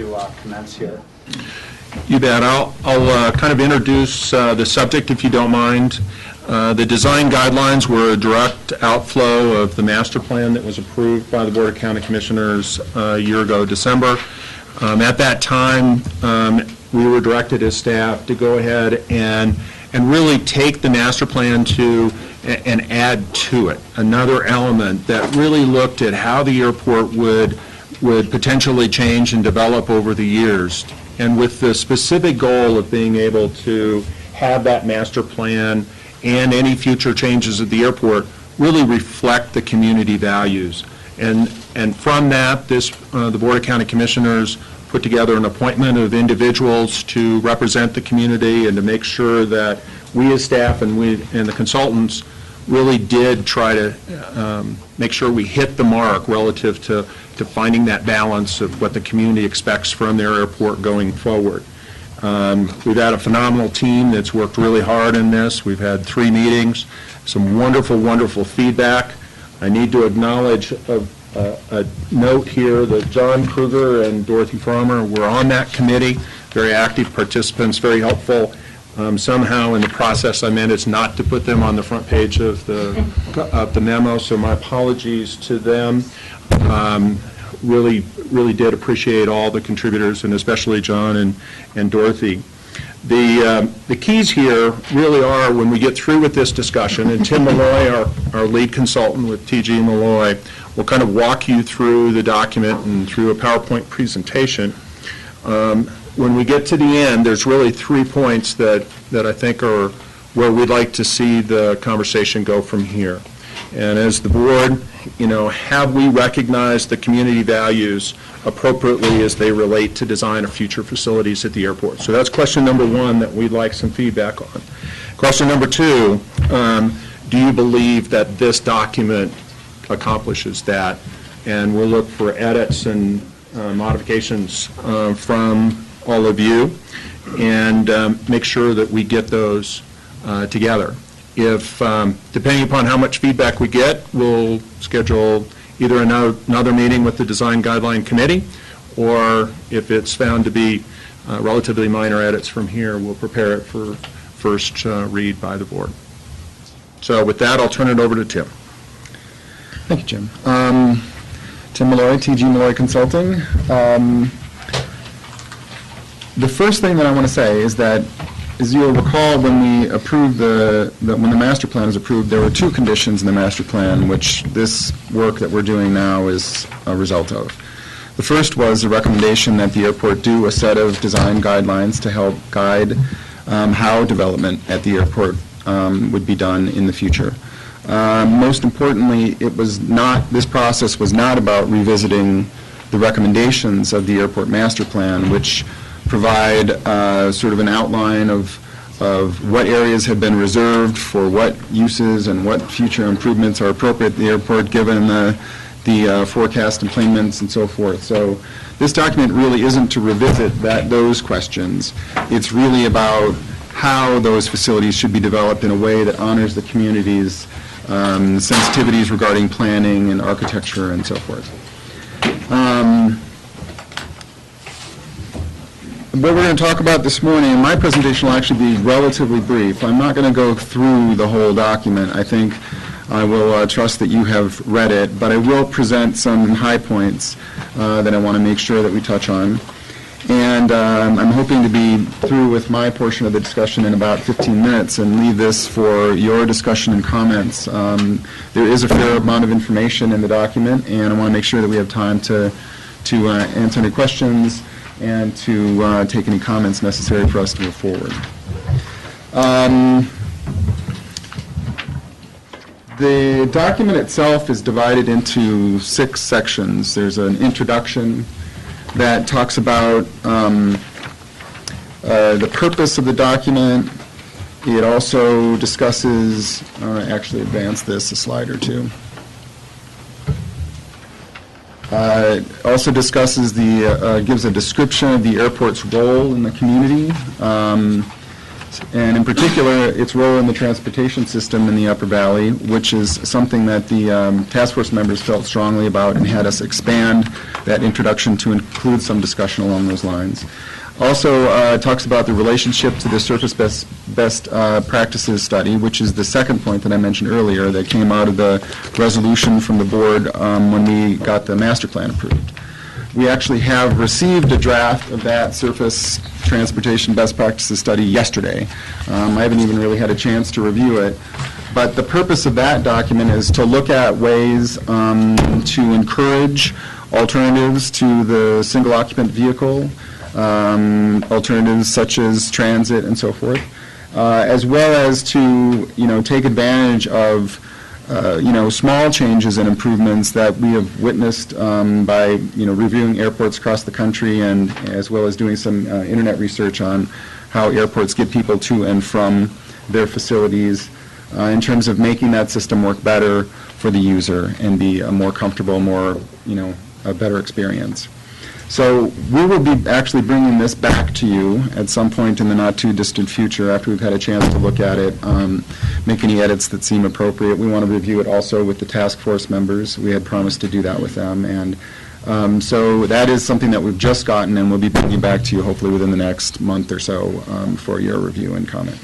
to commence here. You bet. I'll kind of introduce the subject, if you don't mind. The design guidelines were a direct outflow of the master plan that was approved by the Board of County Commissioners a year ago, December. At that time, we were directed as staff to go ahead and really take the master plan and add to it another element that really looked at how the airport would potentially change and develop over the years, and with the specific goal of being able to have that master plan and any future changes at the airport really reflect the community values. And from that, the Board of County Commissioners put together an appointment of individuals to represent the community and to make sure that we as staff and the consultants really did try to make sure we hit the mark relative to finding that balance of what the community expects from their airport going forward. We've had a phenomenal team that's worked really hard in this. We've had 3 meetings, some wonderful, wonderful feedback. I need to acknowledge a note here that John Kruger and Dorothy Farmer were on that committee, very active participants, very helpful. Somehow in the process I managed not to put them on the front page of the memo, so my apologies to them. Really did appreciate all the contributors, and especially John and Dorothy. The keys here really are, when we get through with this discussion, and Tim Malloy, our lead consultant with TG Malloy, will kind of walk you through the document and through a PowerPoint presentation. When we get to the end, there's really 3 points that I think are where we'd like to see the conversation go from here. And as the board, have we recognized the community values appropriately as they relate to design of future facilities at the airport? So that's question number 1 that we'd like some feedback on. Question number 2, do you believe that this document accomplishes that? And we'll look for edits and modifications from all of you and make sure that we get those together. If, depending upon how much feedback we get, we'll schedule either another meeting with the Design Guideline Committee, or if it's found to be relatively minor edits from here, we'll prepare it for first read by the board. So with that, I'll turn it over to Tim. Thank you, Jim. Tim Malloy, TG Malloy Consulting. The first thing that I want to say is that, as you'll recall, when we approved when the master plan was approved, there were 2 conditions in the master plan, which this work that we're doing now is a result of. The first was a recommendation that the airport do a set of design guidelines to help guide how development at the airport would be done in the future. Most importantly, this process was not about revisiting the recommendations of the airport master plan, which provide sort of an outline of what areas have been reserved for what uses and what future improvements are appropriate at the airport given the forecast enplanements and so forth. So this document really isn't to revisit those questions. It's really about how those facilities should be developed in a way that honors the community's sensitivities regarding planning and architecture and so forth. What we're going to talk about this morning, and my presentation will actually be relatively brief. I'm not going to go through the whole document. I think I will trust that you have read it, but I will present some high points that I want to make sure that we touch on. And I'm hoping to be through with my portion of the discussion in about 15 minutes and leave this for your discussion and comments. There is a fair amount of information in the document, and I want to make sure that we have time to answer any questions and to take any comments necessary for us to move forward. The document itself is divided into 6 sections. There's an introduction that talks about the purpose of the document. It also discusses, actually advance this a slide or two. It also discusses gives a description of the airport's role in the community. improvements, and in particular, its role in the transportation system in the Upper Valley, which is something that the task force members felt strongly about and had us expand that introduction to include some discussion along those lines. Also talks about the relationship to the surface best practices study, which is the second point that I mentioned earlier that came out of the resolution from the board when we got the master plan approved. We actually have received a draft of that surface transportation best practices study yesterday. I haven't even really had a chance to review it. But the purpose of that document is to look at ways to encourage alternatives to the single occupant vehicle, alternatives such as transit and so forth, as well as to, take advantage of small changes and improvements that we have witnessed by, reviewing airports across the country, and as well as doing some internet research on how airports get people to and from their facilities in terms of making that system work better for the user and be a more comfortable, a better experience. So we will be actually bringing this back to you at some point in the not-too-distant future after we've had a chance to look at it, make any edits that seem appropriate. We want to review it also with the task force members. We had promised to do that with them. And so that is something that we've just gotten, and we'll be bringing back to you hopefully within the next month or so for your review and comment.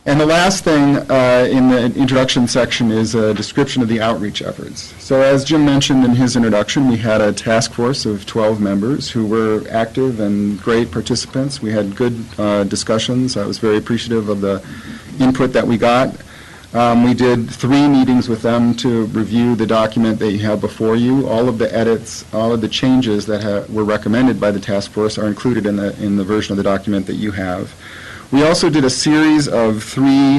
And the last thing in the introduction section is a description of the outreach efforts. So as Jim mentioned in his introduction, we had a task force of 12 members who were active and great participants. We had good discussions. I was very appreciative of the input that we got. We did 3 meetings with them to review the document that you have before you. All of the edits, all of the changes that were recommended by the task force are included in the version of the document that you have. We also did a series of 3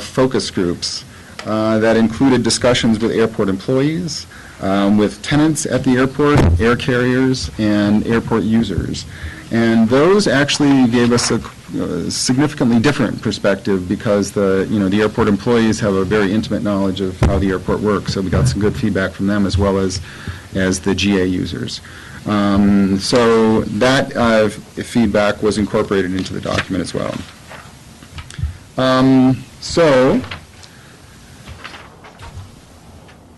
focus groups that included discussions with airport employees, with tenants at the airport, air carriers, and airport users. And those actually gave us a significantly different perspective because the airport employees have a very intimate knowledge of how the airport works, so we got some good feedback from them as well as the GA users. So that feedback was incorporated into the document as well. So,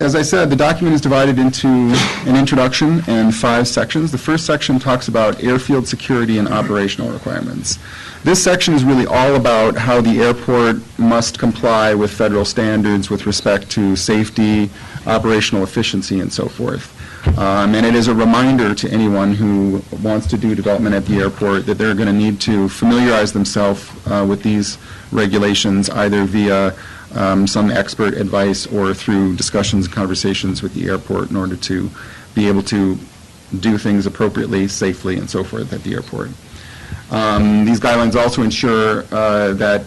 as I said, the document is divided into an introduction and 5 sections. The first section talks about airfield security and operational requirements. This section is really all about how the airport must comply with federal standards with respect to safety, operational efficiency, and so forth. And it is a reminder to anyone who wants to do development at the airport that they're going to need to familiarize themselves with these regulations either via some expert advice or through discussions and conversations with the airport in order to be able to do things appropriately, safely, and so forth at the airport. These guidelines also ensure that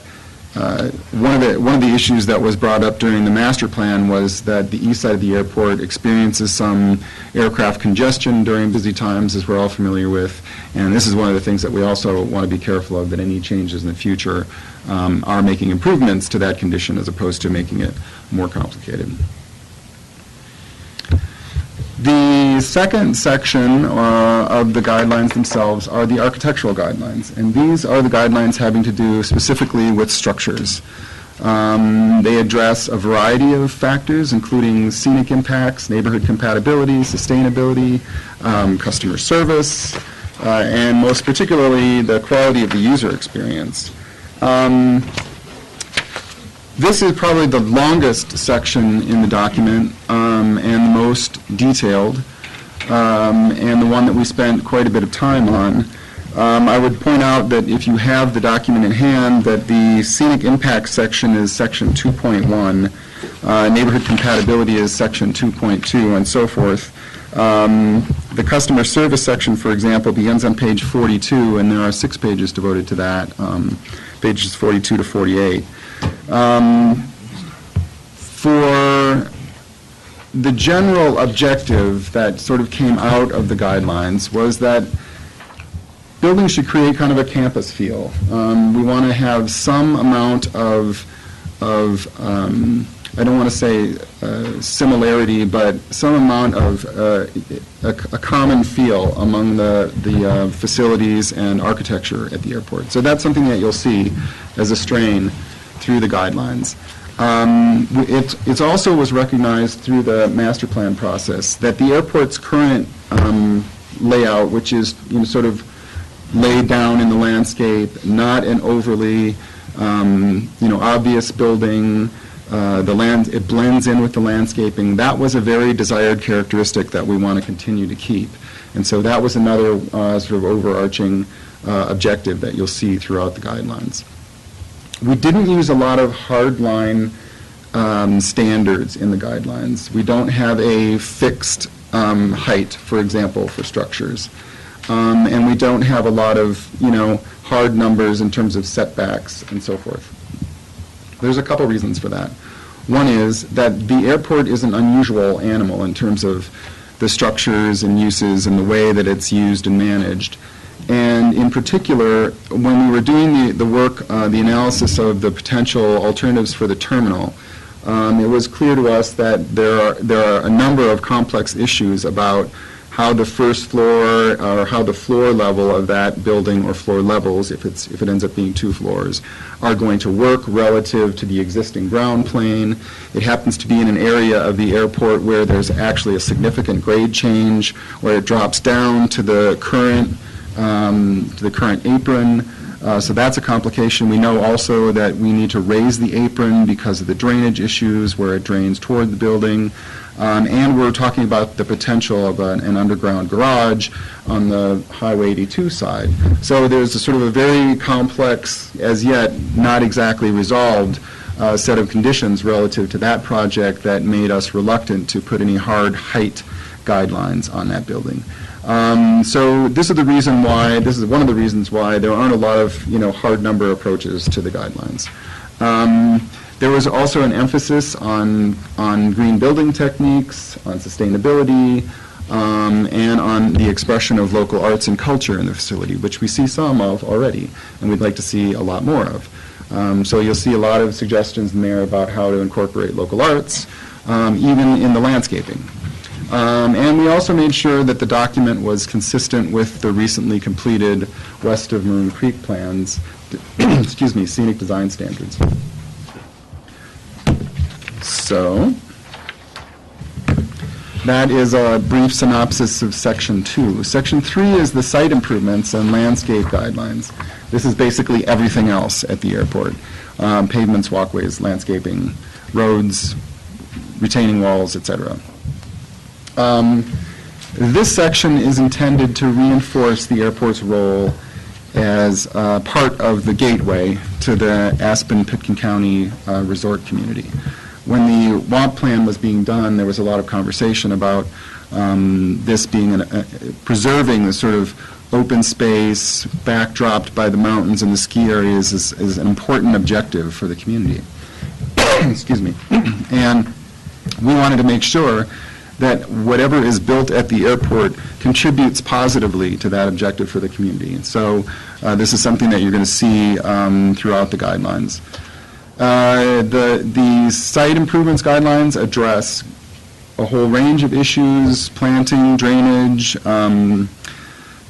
one of the issues that was brought up during the master plan was that the east side of the airport experiences some aircraft congestion during busy times, as we're all familiar with, and this is one of the things that we also want to be careful of, that any changes in the future are making improvements to that condition as opposed to making it more complicated. The second section of the guidelines themselves are the architectural guidelines, and these are the guidelines having to do specifically with structures. They address a variety of factors, including scenic impacts, neighborhood compatibility, sustainability, customer service, and most particularly the quality of the user experience. This is probably the longest section in the document and the most detailed, and the one that we spent quite a bit of time on. I would point out that if you have the document in hand, that the scenic impact section is section 2.1, neighborhood compatibility is section 2.2, and so forth. The customer service section, for example, begins on page 42, and there are 6 pages devoted to that, pages 42 to 48. For the general objective that sort of came out of the guidelines was that buildings should create kind of a campus feel. We want to have some amount of I don't want to say similarity, but some amount of a common feel among the facilities and architecture at the airport. So that's something that you'll see as a strain through the guidelines. It also was recognized through the master plan process that the airport's current layout, which is sort of laid down in the landscape, not an overly obvious building. It blends in with the landscaping. That was a very desired characteristic that we want to continue to keep. And so that was another sort of overarching objective that you'll see throughout the guidelines. We didn't use a lot of hardline standards in the guidelines. We don't have a fixed height, for example, for structures. And we don't have a lot of, hard numbers in terms of setbacks and so forth. There's a couple reasons for that. One is that the airport is an unusual animal in terms of the structures and uses and the way that it's used and managed. And in particular, when we were doing the work, the analysis of the potential alternatives for the terminal, it was clear to us that there are a number of complex issues about how the first floor or how the floor level of that building or floor levels, if it ends up being 2 floors, are going to work relative to the existing ground plane. It happens to be in an area of the airport where there's actually a significant grade change, where it drops down to the current apron. So that's a complication. We know also that we need to raise the apron because of the drainage issues where it drains toward the building. And we're talking about the potential of an underground garage on the Highway 82 side. So there's a sort of a very complex, as yet not exactly resolved, set of conditions relative to that project that made us reluctant to put any hard height guidelines on that building. So this is one of the reasons why there aren't a lot of hard number approaches to the guidelines. There was also an emphasis on green building techniques, on sustainability, and on the expression of local arts and culture in the facility, which we see some of already, and we'd like to see a lot more of. So you'll see a lot of suggestions in there about how to incorporate local arts, even in the landscaping. And we also made sure that the document was consistent with the recently completed west of Maroon Creek plans, scenic design standards. So that is a brief synopsis of Section 2. Section 3 is the site improvements and landscape guidelines. This is basically everything else at the airport. Pavements, walkways, landscaping, roads, retaining walls, etc. This section is intended to reinforce the airport's role as part of the gateway to the Aspen-Pitkin County resort community. When the WAMP plan was being done, there was a lot of conversation about this being preserving the sort of open space backdropped by the mountains and the ski areas is an important objective for the community. Excuse me. And we wanted to make sure that whatever is built at the airport contributes positively to that objective for the community. And so this is something that you're going to see throughout the guidelines. The site improvements guidelines address a whole range of issues: planting, drainage,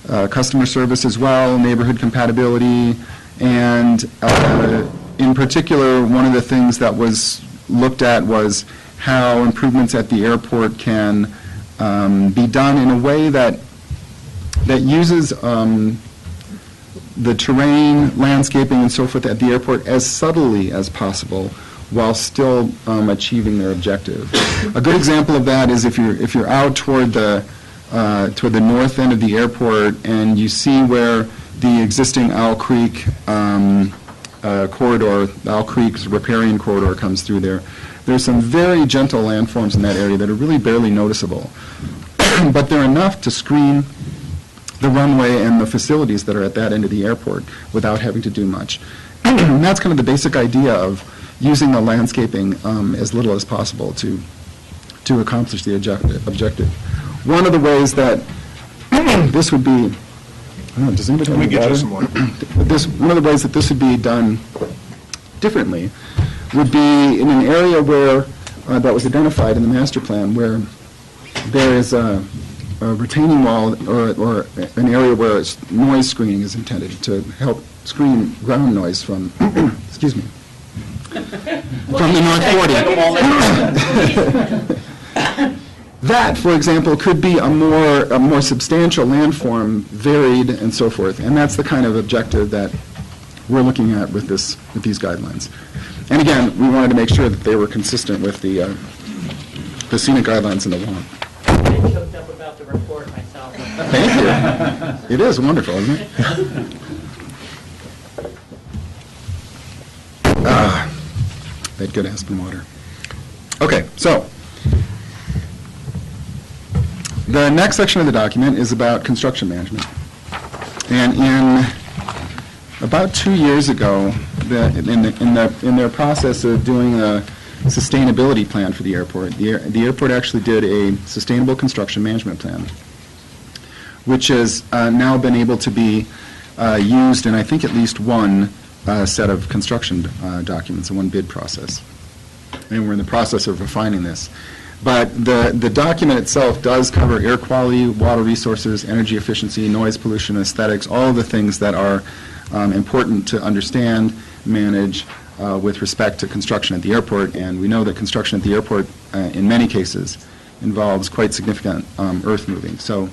customer service as well, neighborhood compatibility, and in particular, one of the things that was looked at was how improvements at the airport can be done in a way that uses the terrain, landscaping, and so forth at the airport as subtly as possible, while still achieving their objective. A good example of that is if you're out toward the north end of the airport and you see where the existing Owl Creek corridor, Owl Creek's riparian corridor comes through there. There's some very gentle landforms in that area that are really barely noticeable, but they're enough to screen the runway and the facilities that are at that end of the airport without having to do much. And that's kind of the basic idea of using the landscaping as little as possible to accomplish the objective. One of the ways that this would be, does anybody have any water? One of the ways that this would be done differently would be in an area where that was identified in the master plan where there is a retaining wall or an area where noise screening is intended to help screen ground noise from, excuse me, from the North 40. That, for example, could be a more substantial landform, varied, and so forth. And that's the kind of objective that we're looking at with these guidelines. And again, we wanted to make sure that they were consistent with the scenic guidelines in the law. I'm choked up about the report myself. Thank you. It is wonderful, isn't it? That good Aspen water. Okay, so the next section of the document is about construction management. And in about 2 years ago, in their process of doing a sustainability plan for the airport, the airport actually did a sustainable construction management plan, which has now been able to be used in, I think, at least one set of construction documents, in one bid process. And we're in the process of refining this. But the document itself does cover air quality, water resources, energy efficiency, noise pollution, aesthetics, all of the things that are important to understand, manage with respect to construction at the airport. And we know that construction at the airport, in many cases, involves quite significant earth moving. So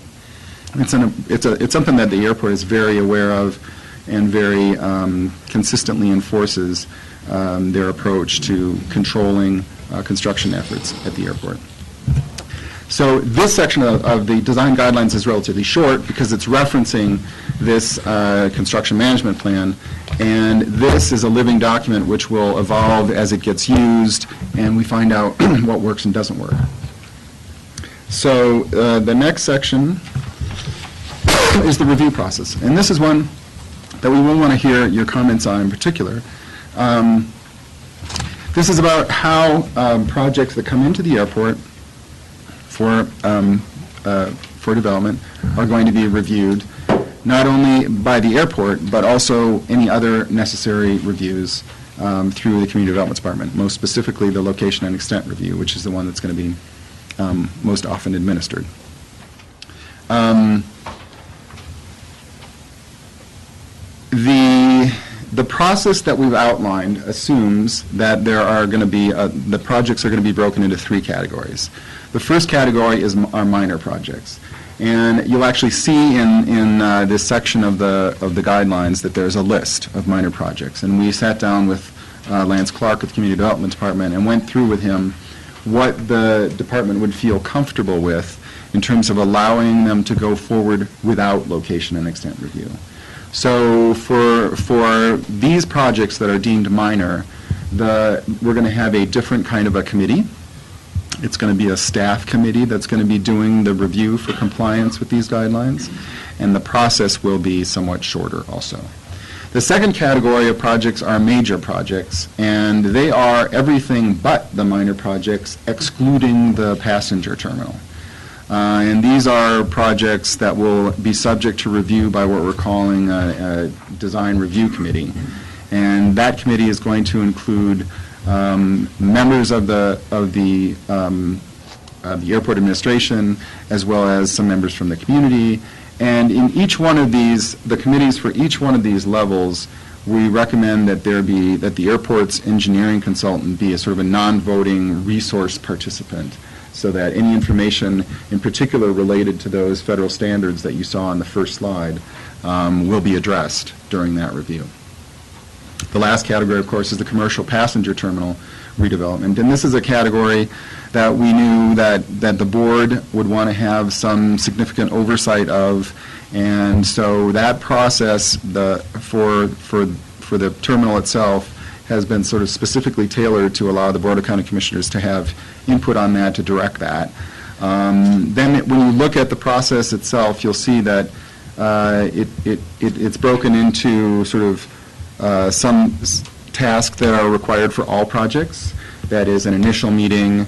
it's something that the airport is very aware of and very consistently enforces their approach to controlling construction efforts at the airport. So this section of the design guidelines is relatively short because it's referencing this construction management plan, and this is a living document which will evolve as it gets used and we find out what works and doesn't work. So the next section is the review process, and this is one that we will want to hear your comments on in particular. This is about how projects that come into the airport for development are going to be reviewed, not only by the airport, but also any other necessary reviews through the Community Development Department, most specifically the location and extent review, which is the one that's going to be most often administered. The process that we've outlined assumes that there are going to be, the projects are going to be broken into three categories. The first category are minor projects. And you'll actually see in this section of the guidelines that there's a list of minor projects. And we sat down with Lance Clark at the Community Development Department and went through with him what the department would feel comfortable with in terms of allowing them to go forward without location and extent review. So for these projects that are deemed minor, we're going to have a different kind of a committee. It's going to be a staff committee that's going to be doing the review for compliance with these guidelines, and the process will be somewhat shorter also. The second category of projects are major projects, and they are everything but the minor projects, excluding the passenger terminal. And these are projects that will be subject to review by what we're calling a design review committee. And that committee is going to include members of the airport administration, as well as some members from the community. And in each one of these, the committees for each one of these levels, we recommend that that the airport's engineering consultant be a sort of a non-voting resource participant, so that any information in particular related to those federal standards that you saw on the first slide will be addressed during that review. The last category, of course, is the commercial passenger terminal redevelopment. And this is a category that we knew that the board would want to have some significant oversight of. And so that process for the terminal itself has been sort of specifically tailored to allow the Board of County Commissioners to have input on that, to direct that. Then when you look at the process itself, you'll see that it's broken into sort of some tasks that are required for all projects. That is an initial meeting,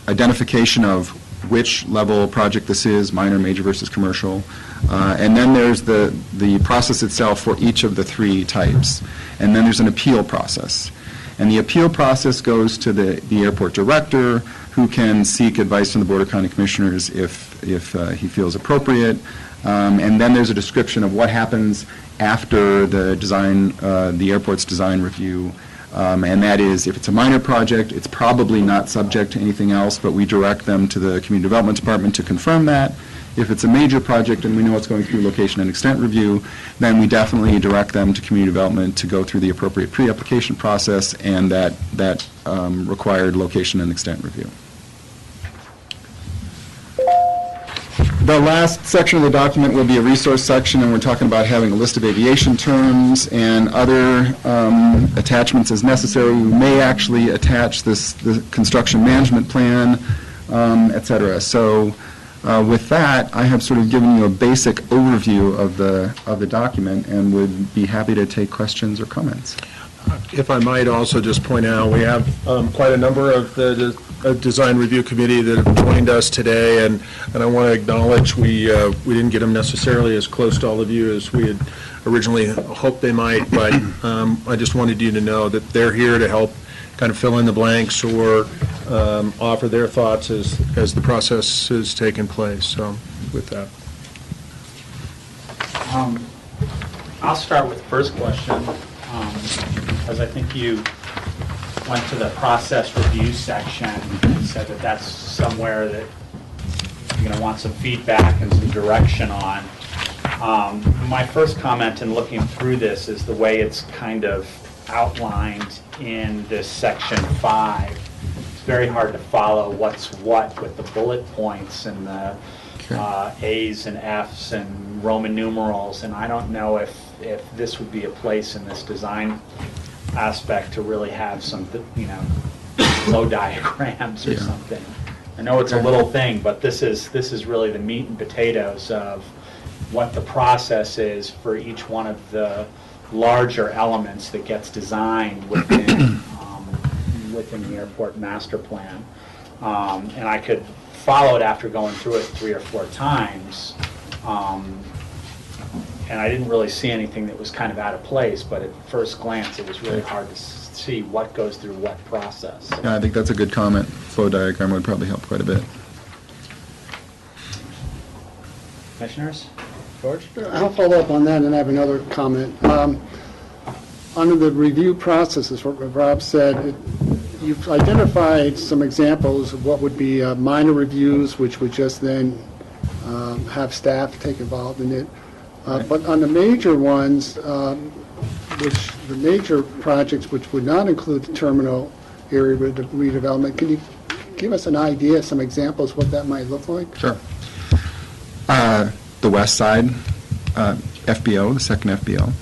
identification of which level project this is, minor, major versus commercial. And then there's the process itself for each of the three types. And then there's an appeal process. And the appeal process goes to the airport director, who can seek advice from the Board of County Commissioners if he feels appropriate. And then there's a description of what happens after the design, the airport's design review. And that is, if it's a minor project, it's probably not subject to anything else, but we direct them to the Community Development Department to confirm that. If it's a major project and we know it's going through location and extent review, then we definitely direct them to Community Development to go through the appropriate pre-application process and that required location and extent review. The last section of the document will be a resource section, and we're talking about having a list of aviation terms and other attachments as necessary. We may actually attach the construction management plan, et cetera. So with that, I have sort of given you a basic overview of the document and would be happy to take questions or comments. If I might also just point out, we have quite a number of the Design Review Committee that have joined us today, and I want to acknowledge we didn't get them necessarily as close to all of you as we had originally hoped they might, but I just wanted you to know that they're here to help kind of fill in the blanks or offer their thoughts as the process is taking place. So with that. I'll start with the first question, because I think you went to the process review section and said that that's somewhere that you're going to want some feedback and some direction on. My first comment in looking through this is the way it's kind of outlined in this section 5. It's very hard to follow what's what with the bullet points and the A's and F's and Roman numerals, and I don't know if this would be a place in this design aspect to really have some, flow diagrams or something. I know it's a little thing, but this is really the meat and potatoes of what the process is for each one of the larger elements that gets designed within within the airport master plan. And I could follow it after going through it 3 or 4 times. And I didn't really see anything that was kind of out of place, but at first glance, it was really hard to see what goes through what process. Yeah, I think that's a good comment. Flow diagram would probably help quite a bit. Commissioners? George? I'll follow up on that and have another comment. Under the review process, as what Rob said, you've identified some examples of what would be minor reviews, which would just then have staff take involved in it. But on the major ones, the major projects which would not include the terminal area redevelopment, can you give us an idea, some examples, what that might look like? Sure. The west side, FBO, the second FBO.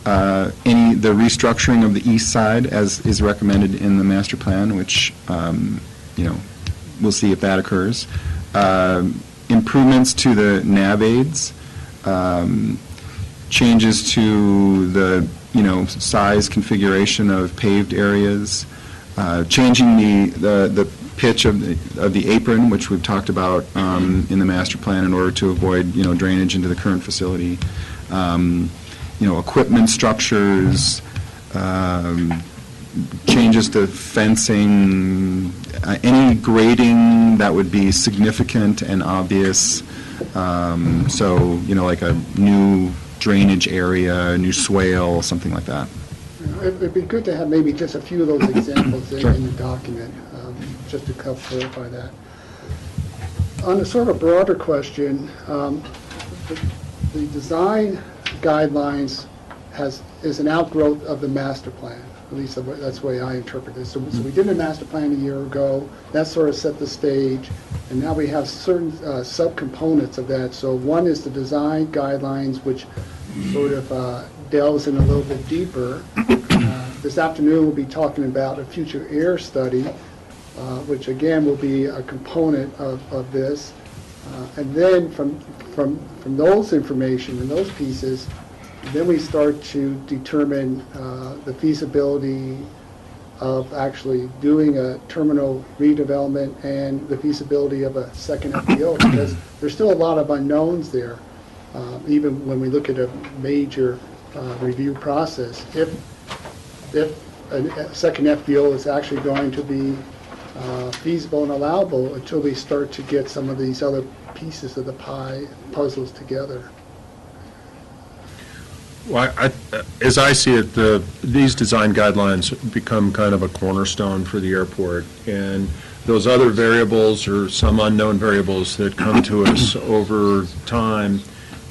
The restructuring of the east side, as is recommended in the master plan, which, we'll see if that occurs. Improvements to the nav aids. Changes to the size configuration of paved areas, changing the pitch of the apron, which we've talked about in the master plan in order to avoid drainage into the current facility, equipment structures, changes to fencing, any grading that would be significant and obvious. So, like a new drainage area, a new swale, something like that. It'd be good to have maybe just a few of those examples in the document, just to help clarify that. On a sort of broader question, the design guidelines is an outgrowth of the master plan. At least that's the way I interpret it. So we did a master plan a year ago. That sort of set the stage. And now we have certain subcomponents of that. So one is the design guidelines, which sort of delves in a little bit deeper. This afternoon we'll be talking about a future air study, which again will be a component of this. And then from those information and those pieces, then we start to determine the feasibility of actually doing a terminal redevelopment and the feasibility of a second FBO, because there's still a lot of unknowns there, even when we look at a major review process. If a second FBO is actually going to be feasible and allowable until we start to get some of these other pieces of the pie puzzles together. Well, as I see it, these design guidelines become kind of a cornerstone for the airport, and those other variables or some unknown variables that come to us over time,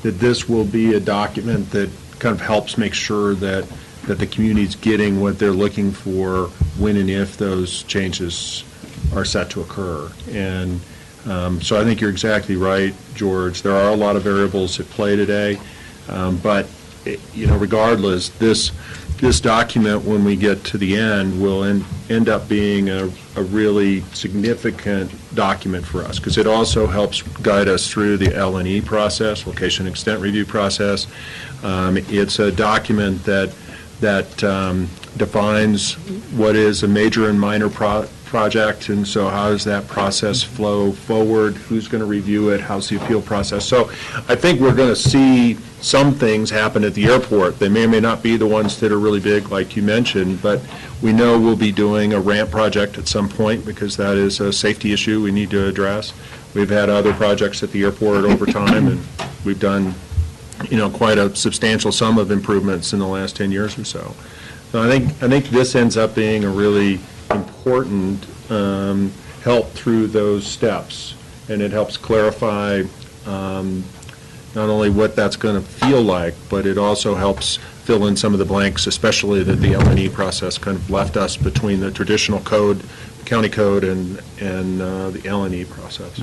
that this will be a document that kind of helps make sure that the community's getting what they're looking for when and if those changes are set to occur. And so I think you're exactly right, George. There are a lot of variables at play today, but regardless, this document, when we get to the end, will end up being a really significant document for us, because it also helps guide us through the L&E process, location extent review process. It's a document that defines what is a major and minor project, and so how does that process flow forward, who's going to review it, how's the appeal process. So I think we're going to see some things happen at the airport. They may or may not be the ones that are really big, like you mentioned, but we know we'll be doing a ramp project at some point, because that is a safety issue we need to address. We've had other projects at the airport over time, and we've done quite a substantial sum of improvements in the last 10 years or so. So I think this ends up being a really important help through those steps, and it helps clarify not only what that's going to feel like, but it also helps fill in some of the blanks, especially that the L&E process kind of left us between the traditional code, county code, and the L&E process.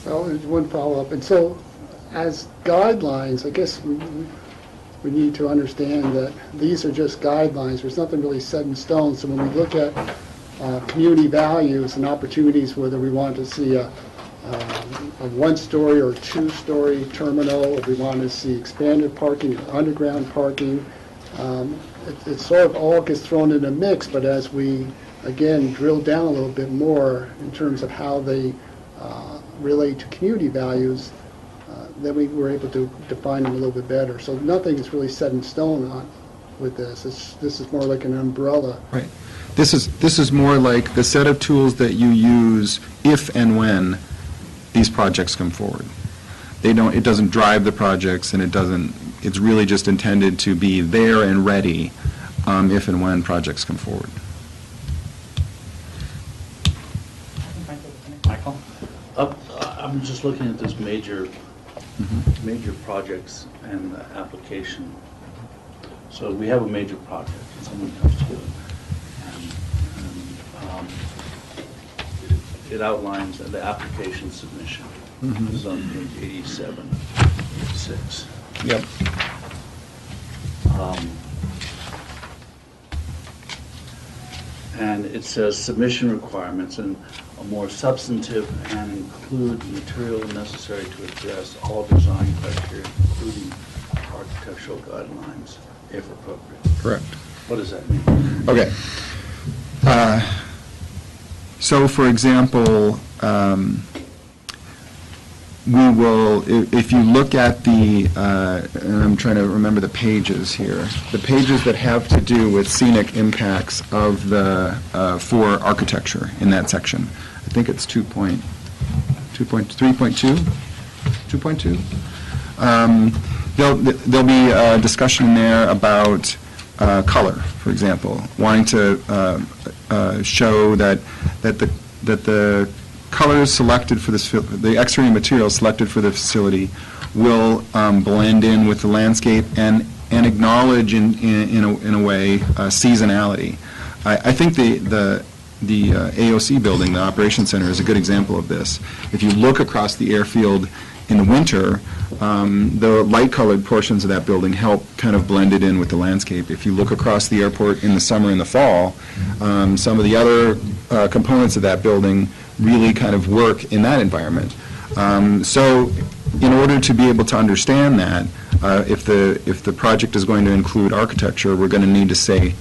Well, there's one follow-up. And so, as guidelines, I guess we need to understand that these are just guidelines. There's nothing really set in stone. So when we look at community values and opportunities, whether we want to see a one-story or two-story terminal, or we want to see expanded parking or underground parking, it sort of all gets thrown in a mix. But as we, again, drill down a little bit more in terms of how they relate to community values, then we were able to define them a little bit better. So nothing is really set in stone with this. This is more like an umbrella. Right. This is more like the set of tools that you use if and when these projects come forward. It doesn't drive the projects, and it's really just intended to be there and ready if and when projects come forward. Michael? I'm just looking at this major projects and the application. So we have a major project, and someone comes to it, and it outlines the application submission. This is on page 87, 86. Yep. And it says submission requirements and are more substantive and include material necessary to address all design criteria, including architectural guidelines, if appropriate. Correct. What does that mean? Okay. So, for example, we will, if you look at the, and I'm trying to remember the pages here, the pages that have to do with scenic impacts of the, for architecture in that section. I think it's 3.2? 2.2? There'll be a discussion in there about color, for example, wanting to show that the colors selected for this, the exterior materials selected for the facility will blend in with the landscape and acknowledge in a way seasonality. I think the AOC building, the Operations Center, is a good example of this. If you look across the airfield in the winter, the light-colored portions of that building help kind of blend it in with the landscape. If you look across the airport in the summer and the fall, some of the other components of that building really kind of work in that environment. So in order to be able to understand that, if the project is going to include architecture, we're going to need to see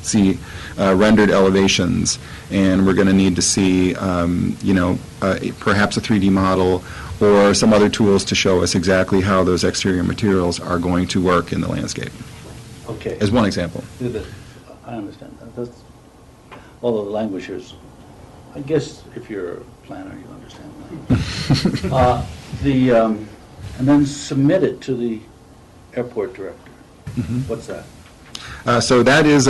rendered elevations, and we're going to need to see perhaps a 3D model or some other tools to show us exactly how those exterior materials are going to work in the landscape. Okay. As one example. I understand that. although the language here is, I guess if you're a planner, you understand that. And then submit it to the airport director. What's that? So that is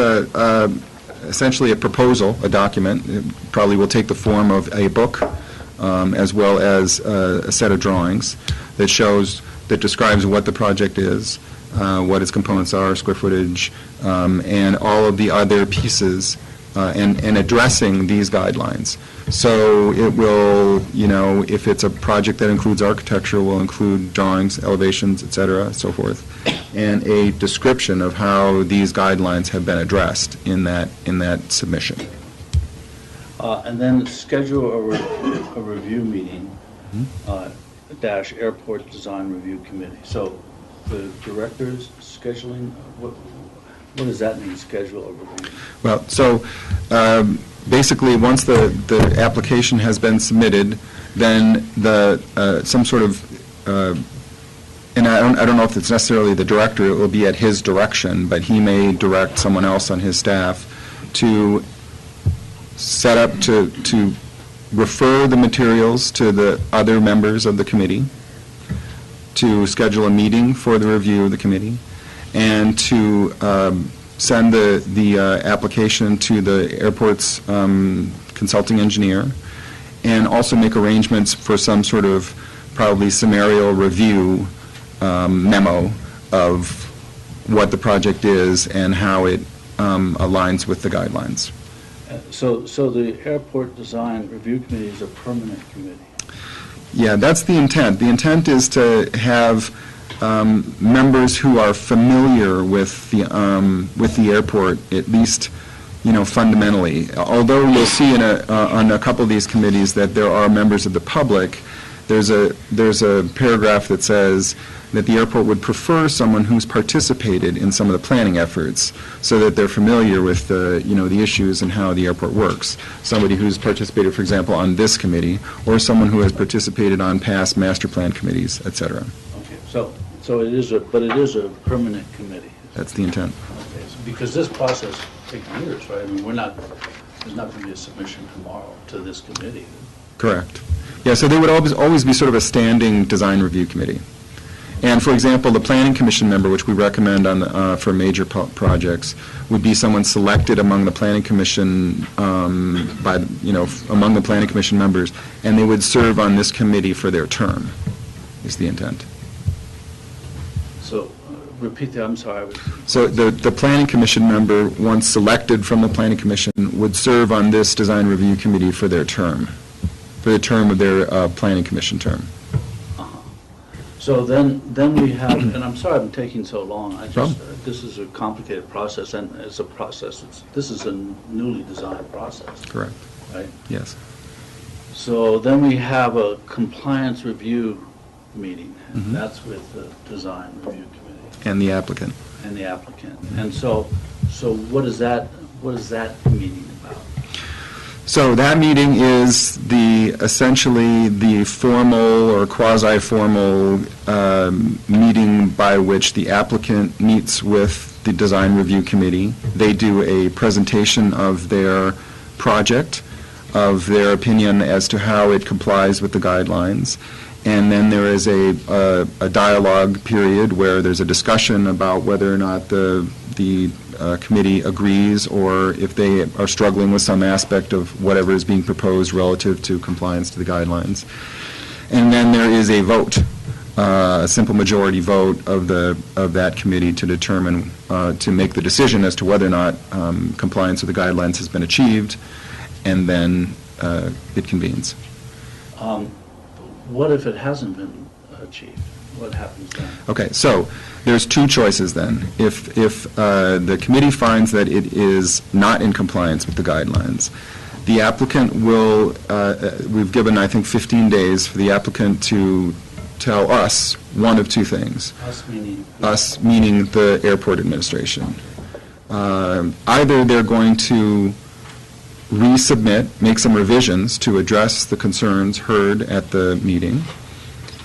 essentially a proposal, a document. It probably will take the form of a book, as well as a set of drawings that describes what the project is, what its components are, square footage, and all of the other pieces, and addressing these guidelines. So it will, if it's a project that includes architecture, will include drawings, elevations, et cetera, so forth, and a description of how these guidelines have been addressed in that submission. And then schedule a review meeting, dash Airport Design Review Committee. So the director's scheduling, what does that mean, schedule a review? Well, so basically, once the application has been submitted, then some sort of and I don't know if it's necessarily the director, it will be at his direction, but he may direct someone else on his staff to set up to refer the materials to the other members of the committee, to schedule a meeting for the review of the committee, and to send the application to the airport's consulting engineer, and also make arrangements for some sort of probably scenario review memo of what the project is and how it aligns with the guidelines. So the Airport Design Review Committee is a permanent committee? Yeah, that's the intent. The intent is to have members who are familiar with the airport, at least, fundamentally. Although you'll see on a couple of these committees that there are members of the public, there's a paragraph that says that the airport would prefer someone who's participated in some of the planning efforts, so that they're familiar with the issues and how the airport works. Somebody who's participated, for example, on this committee, or someone who has participated on past master plan committees, et cetera. Okay, so it is a permanent committee. That's the intent. Okay, so because this process takes years, right? I mean, there's not going to be a submission tomorrow to this committee. Correct. Yeah, so there would always be sort of a standing design review committee. And for example, the planning commission member, which we recommend for major projects, would be someone selected among the planning commission among the planning commission members, and they would serve on this committee for their term. Is the intent. So repeat that. I'm sorry. So the planning commission member, once selected from the planning commission, would serve on this design review committee for their term, for the term of their planning commission term. So then we have, and I'm sorry I'm taking so long. This is a complicated process, and it's a process. This is a newly designed process. Correct. Right? Yes. So then we have a compliance review meeting, and that's with the design review committee. And the applicant. And the applicant. And so what is that meeting about? So that meeting is essentially the formal or quasi-formal meeting by which the applicant meets with the design review committee. They do a presentation of their project, of their opinion as to how it complies with the guidelines, and then there is a dialogue period where there's a discussion about whether or not the committee agrees, or if they are struggling with some aspect of whatever is being proposed relative to compliance to the guidelines. And then there is a vote, a simple majority vote of that committee to determine, to make the decision as to whether or not compliance with the guidelines has been achieved, and then it convenes. What if it hasn't been achieved? What happens then? Okay, so there's two choices then. If the committee finds that it is not in compliance with the guidelines, the applicant will, we've given, I think, 15 days for the applicant to tell us one of two things. Us meaning? Us meaning the airport administration. Either they're going to resubmit, make some revisions to address the concerns heard at the meeting,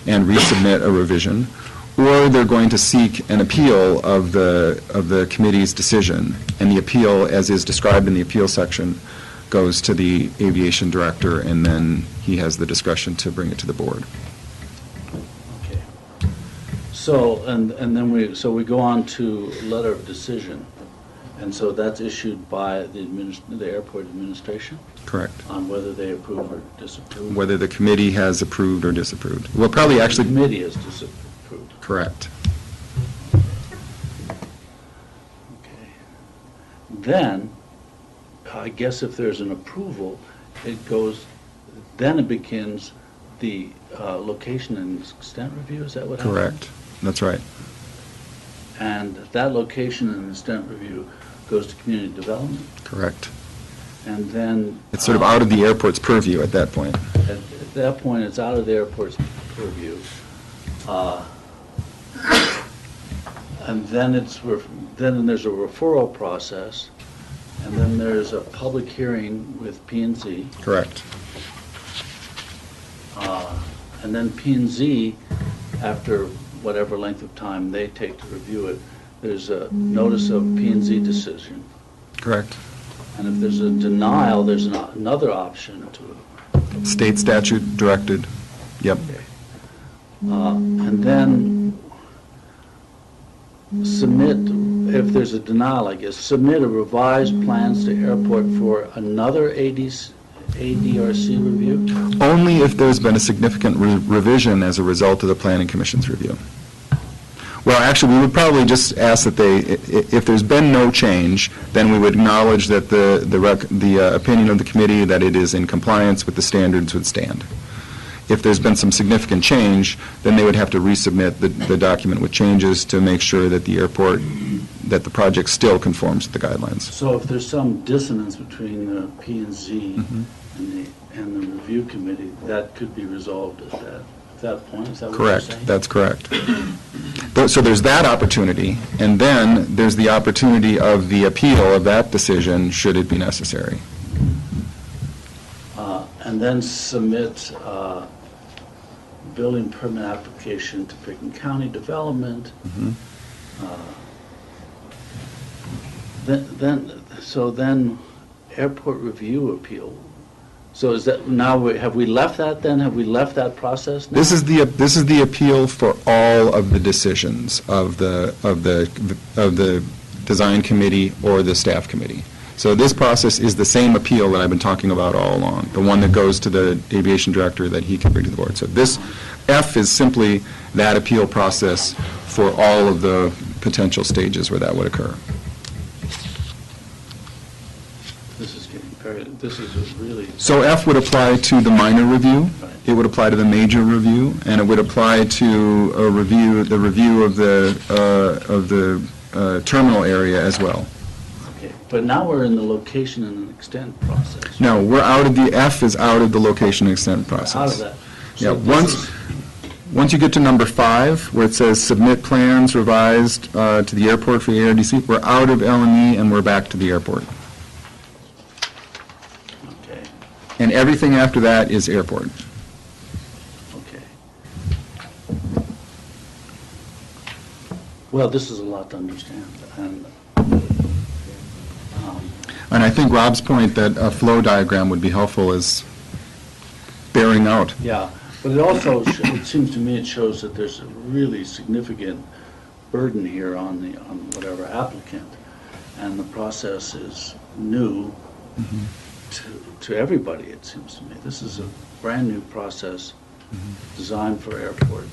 and resubmit a revision, or they're going to seek an appeal of the, of the committee's decision, and the appeal, as is described in the appeal section, goes to the aviation director, and then he has the discretion to bring it to the board. Okay. So, and then we go on to letter of decision. And so that's issued by the airport administration Correct. on whether they approve or disapprove? Whether the committee has approved or disapproved. Well, probably The actually, committee has disapproved. correct. Okay. Then, I guess if there's an approval, then it begins the location and extent review, is that what happens? Correct. That's right. And that location and extent review goes to community development, Correct. and then... It's sort of out of the airport's purview at that point. At that point, it's out of the airport's purview. And then then there's a referral process, and then there's a public hearing with P&Z. Correct. And then P&Z, after whatever length of time they take to review it, there's a notice of P&Z decision. Correct. And if there's a denial, there's another option to State statute directed. Yep. and then submit, if there's a denial, I guess, submit a revised plans to airport for another ADRC review? Only if there's been a significant revision as a result of the Planning Commission's review. Well, actually, we would probably just ask that if there's been no change, then we would acknowledge that the opinion of the committee that it is in compliance with the standards would stand. If there's been some significant change, then they would have to resubmit the document with changes to make sure that that the project still conforms to the guidelines. So if there's some dissonance between the P&Z and the review committee, that could be resolved at that point? Is that what you're saying? Correct, that's correct. So there's that opportunity, and then there's the opportunity of the appeal of that decision, should it be necessary. And then submit building permit application to Pickens County Development. Then airport review appeal. So is that, now, have we left that then? Have we left that process now? This is the appeal for all of the decisions of the design committee or the staff committee. So this process is the same appeal that I've been talking about all along, the one that goes to the aviation director that he can bring to the board. So this F is simply that appeal process for all of the potential stages where that would occur. This is really... So F would apply to the minor review, Right. it would apply to the major review, and it would apply to the review of the terminal area as well. Okay, but now we're in the location and extent process. No, we're out of the, F is out of the location and extent process. Out of that. Yeah, So this once you get to number 5, where it says submit plans revised to the airport for the ARDC, we're out of L&E and we're back to the airport. Okay, And everything after that is airport. okay. Well, this is a lot to understand, and And I think Rob's point that a flow diagram would be helpful is bearing out. yeah, but it also, it seems to me it shows that there's a really significant burden here on whatever applicant, and the process is new to everybody, it seems to me. This is a brand-new process designed for airport.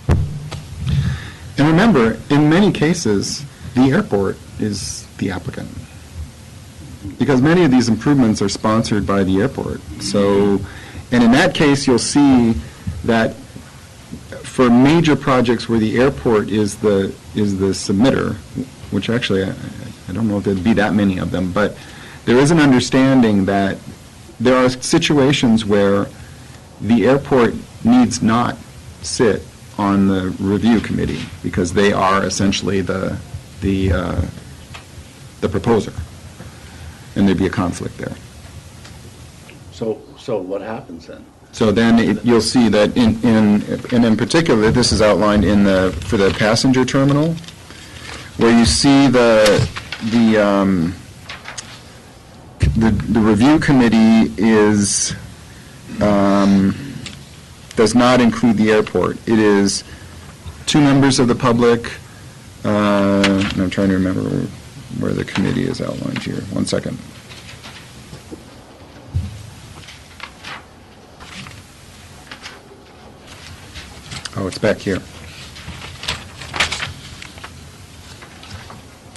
And remember, in many cases, the airport is the applicant. Because many of these improvements are sponsored by the airport. So, and in that case, you'll see that for major projects where the airport is the submitter, which actually, I don't know if there'd be that many of them, but there is an understanding that there are situations where the airport needs not sit on the review committee because they are essentially the proposer, and there'd be a conflict there. So what happens then? So then you'll see that and in particular, this is outlined for the passenger terminal, where you see the review committee does not include the airport. It is 2 members of the public, and I'm trying to remember where the committee is outlined here. One second. Oh, it's back here.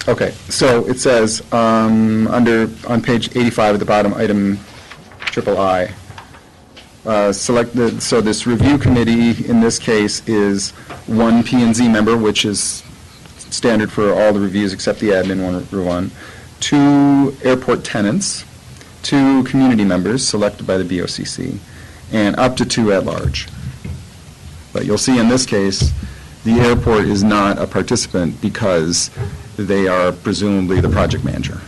Okay, so it says, on page 85 at the bottom, item III, so this review committee in this case is 1 P&Z member, which is standard for all the reviews except the admin one, 2 airport tenants, 2 community members selected by the BOCC, and up to 2 at large. But you'll see in this case, the airport is not a participant because they are presumably the project manager.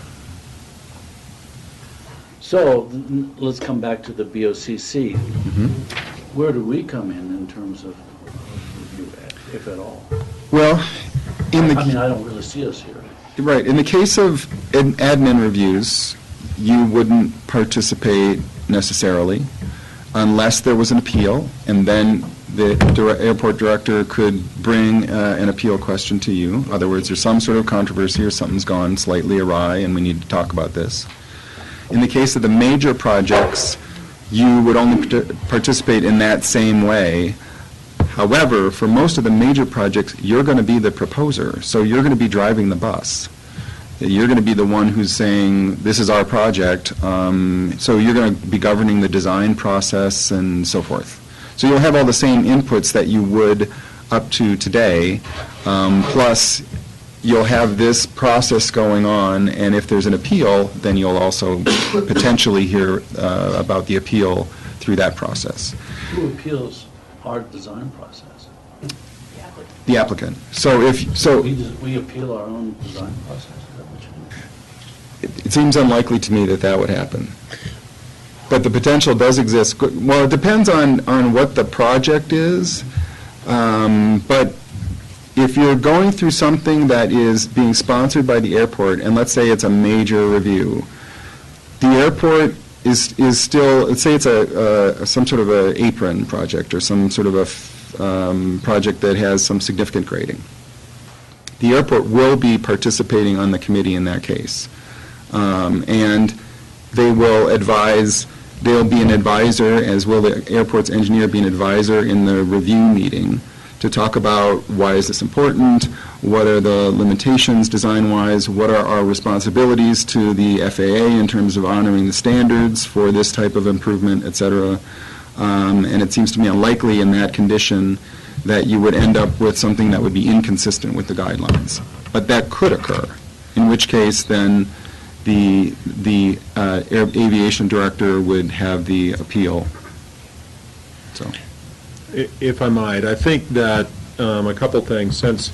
So let's come back to the BOCC. Where do we come in terms of review, if at all? Well, I mean, I don't really see us here. right, in the case of admin reviews, you wouldn't participate necessarily unless there was an appeal, and then the airport director could bring an appeal question to you. In other words, there's some sort of controversy or something's gone slightly awry and we need to talk about this. In the case of the major projects, you would only participate in that same way. However, for most of the major projects, you're going to be the proposer, so you're going to be driving the bus. You're going to be the one who's saying, this is our project, so you're going to be governing the design process and so forth. So you'll have all the same inputs that you would up to today, plus you'll have this process going on, and if there's an appeal, then you'll also potentially hear about the appeal through that process. Who appeals our design process? The applicant. So We appeal our own design process, is that what you mean? it seems unlikely to me that would happen. But the potential does exist. Well, it depends on what the project is, but if you're going through something that is being sponsored by the airport, and let's say it's a major review, the airport is still, let's say it's some sort of an apron project or some sort of a project that has some significant grading. The airport will be participating on the committee in that case. And they will advise, they'll be an advisor, as will the airport's engineer be an advisor in the review meeting to talk about why is this important, what are the limitations design-wise, what are our responsibilities to the FAA in terms of honoring the standards for this type of improvement, et cetera. And it seems to me unlikely in that condition that you would end up with something that would be inconsistent with the guidelines. But that could occur, in which case then the aviation director would have the appeal. So, If I might, I think that a couple things, since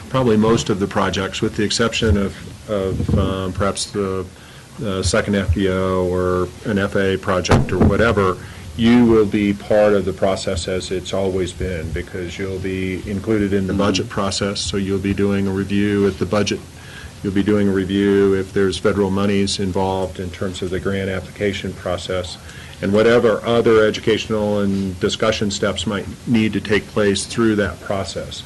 probably most of the projects, with the exception of perhaps the second FBO or an FAA project or whatever, you will be part of the process as it's always been, because you'll be included in the budget process, so you'll be doing a review at the budget. You'll be doing a review if there's federal monies involved in terms of the grant application process, and whatever other educational and discussion steps might need to take place through that process.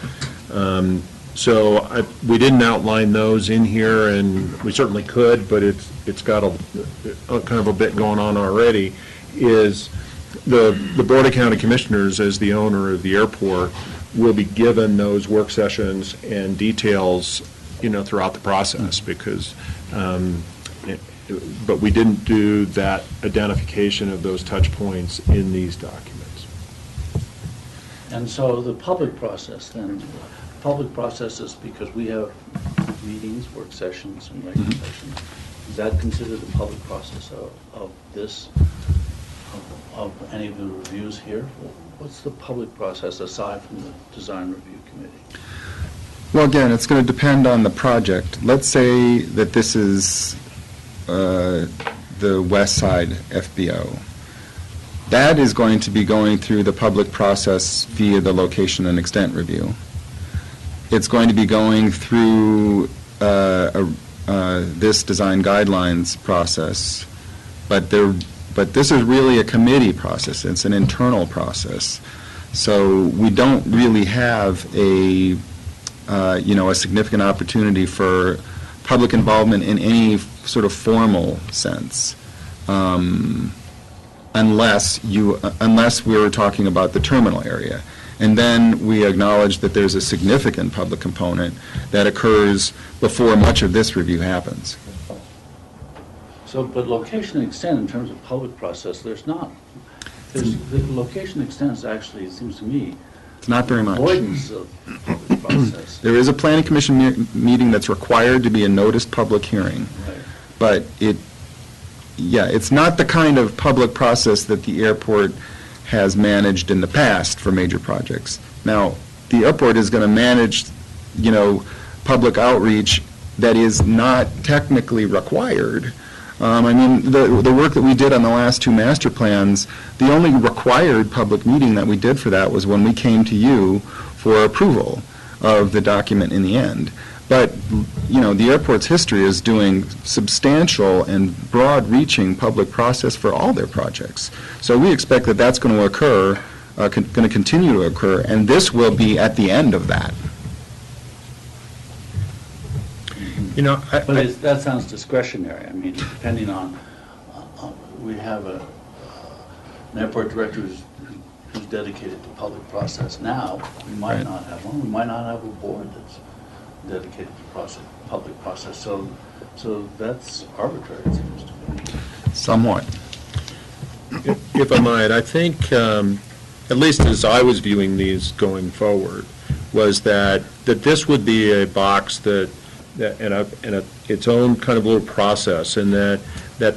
So we didn't outline those in here, and we certainly could, but it's got a kind of a bit going on already, is the Board of County Commissioners, as the owner of the airport, will be given those work sessions and details, throughout the process, because but we didn't do that identification of those touch points in these documents. And so the public process then, public process is because we have meetings, work sessions, and regular sessions. Is that considered the public process of this, of any of the reviews here? What's the public process aside from the design review committee? well, again, it's going to depend on the project. Let's say that this is the West Side FBO. That is going to be going through the public process via the location and extent review. It's going to be going through this design guidelines process But this is really a committee process. It's an internal process. So we don't really have a significant opportunity for public involvement in any sort of formal sense, unless we're talking about the terminal area. And then we acknowledge that there's a significant public component that occurs before much of this review happens. So, but location and extent in terms of public process, there's not. The location and extent is actually, it seems to me, It's not very much. avoidance of public process. There is a planning commission meeting that's required to be a noticed public hearing, Right. but it's not the kind of public process that the airport has managed in the past for major projects. Now, the airport is going to manage, public outreach that is not technically required. The work that we did on the last two master plans, the only required public meeting that we did for that was when we came to you for approval of the document in the end. But, the airport's history is doing substantial and broad-reaching public process for all their projects. So we expect that that's going to occur, going to continue to occur, and this will be at the end of that. But that sounds discretionary. I mean, depending on, we have an airport director who's dedicated to public process now. We might Right. not have one. We might not have a board that's dedicated to public process. So that's arbitrary, it seems to me. Somewhat. If I might, I think, at least as I was viewing these going forward, was that this would be a box that its own kind of little process, and that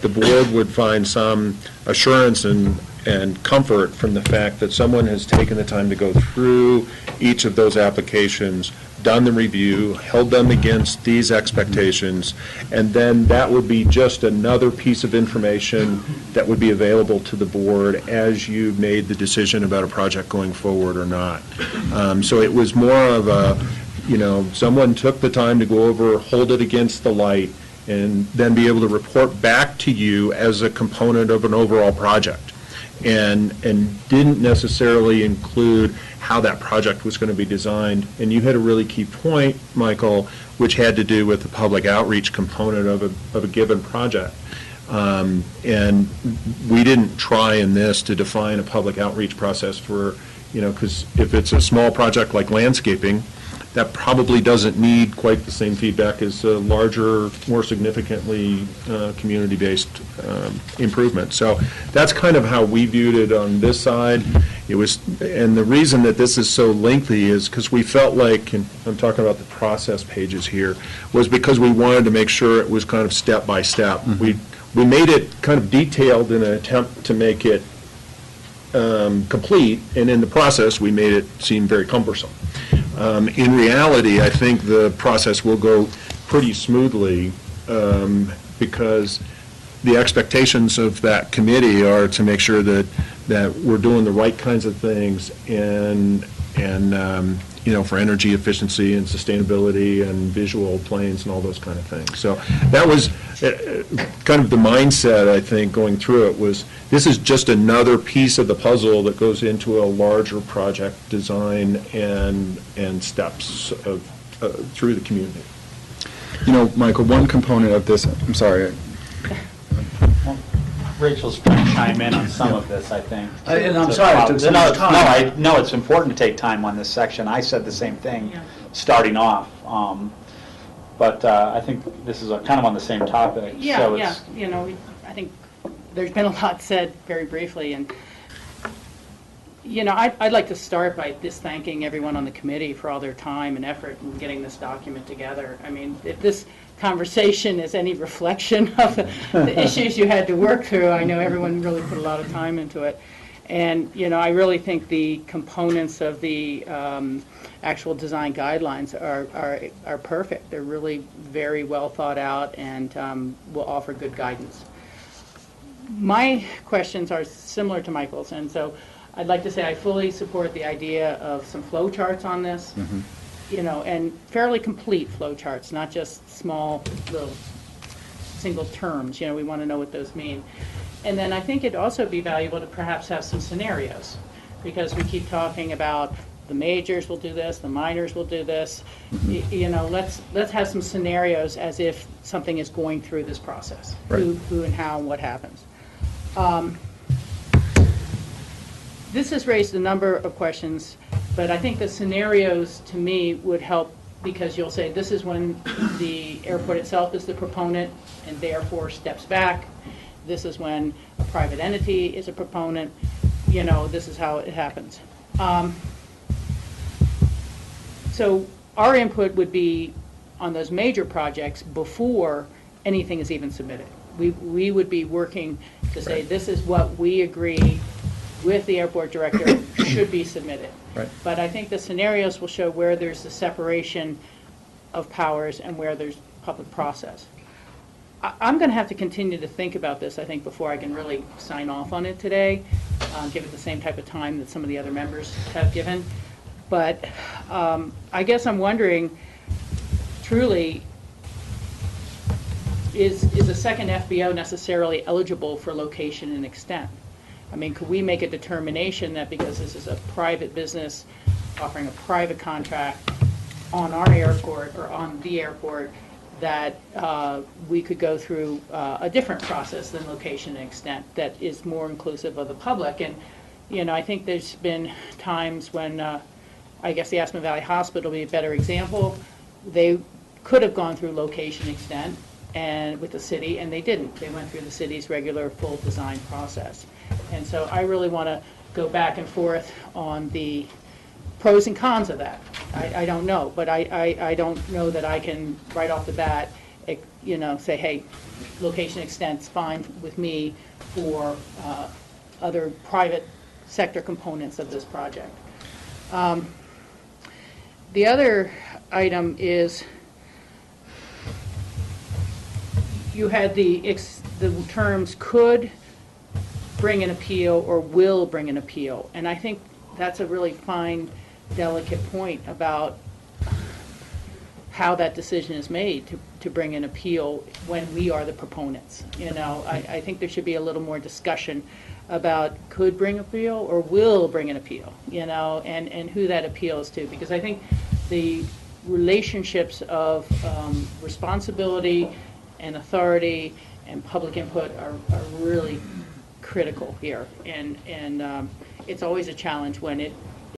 the board would find some assurance and comfort from the fact that someone has taken the time to go through each of those applications, done the review, held them against these expectations, and then that would be just another piece of information that would be available to the board as you made the decision about a project going forward or not. So it was more of a, someone took the time to go over, hold it against the light, and then be able to report back to you as a component of an overall project. And didn't necessarily include how that project was going to be designed. And you had a really key point, Michael, which had to do with the public outreach component of a given project. And we didn't try in this to define a public outreach process for, because if it's a small project like landscaping, that probably doesn't need quite the same feedback as a larger, more significantly community-based improvement. So that's kind of how we viewed it on this side. And the reason that this is so lengthy is because we felt like, and I'm talking about the process pages here, was because we wanted to make sure it was kind of step by step. We made it kind of detailed in an attempt to make it complete, and in the process, we made it seem very cumbersome. In reality, I think the process will go pretty smoothly because the expectations of that committee are to make sure that we're doing the right kinds of things and for energy efficiency and sustainability and visual planes and all those kind of things. So that was kind of the mindset, I think, going through it was this is just another piece of the puzzle that goes into a larger project design and steps through the community. Michael, one component of this, I'm sorry. Rachel's trying to chime in on some of this, I think. And I'm sorry, it took so much time. No, it's important to take time on this section. I said the same thing starting off. But I think this is kind of on the same topic. Yeah, I think there's been a lot said very briefly, and I'd like to start by just thanking everyone on the committee for all their time and effort in getting this document together. I mean, if this conversation is any reflection of the issues you had to work through, I know everyone really put a lot of time into it. And, I really think the components of the actual design guidelines are perfect. They're really very well thought out and will offer good guidance. My questions are similar to Michael's, and so I'd like to say I fully support the idea of some flow charts on this, and fairly complete flow charts, not just small little single terms, we want to know what those mean. And then I think it'd also be valuable to perhaps have some scenarios, because we keep talking about the majors will do this, the minors will do this. Let's have some scenarios as if something is going through this process. Right. Who and how and what happens. This has raised a number of questions, but I think the scenarios to me would help, because you'll say this is when the airport itself is the proponent and therefore steps back. This is when a private entity is a proponent. This is how it happens. So our input would be on those major projects before anything is even submitted. We would be working to say this is what we agree with the airport director should be submitted. Right. But I think the scenarios will show where there's the separation of powers and where there's public process. I'm going to have to continue to think about this, I think, before I can really sign off on it today, give it the same type of time that some of the other members have given. But I guess I'm wondering, truly, is a second FBO necessarily eligible for location and extent? I mean, could we make a determination that because this is a private business offering a private contract on our airport or on the airport, that we could go through a different process than location and extent that is more inclusive of the public? And, I think there's been times when, I guess the Aspen Valley Hospital would be a better example. They could have gone through location extent and with the city, and they didn't. They went through the city's regular full design process. And so I really want to go back and forth on the pros and cons of that. I don't know, but I don't know that I can right off the bat, say, hey, location extent's fine with me for other private sector components of this project. The other item is you had the terms could bring an appeal or will bring an appeal, and I think that's a really fine, delicate point about how that decision is made to bring an appeal when we are the proponents. I think there should be a little more discussion about could bring appeal or will bring an appeal, and who that appeals to, because I think the relationships of responsibility and authority and public input are really critical here, and it's always a challenge when it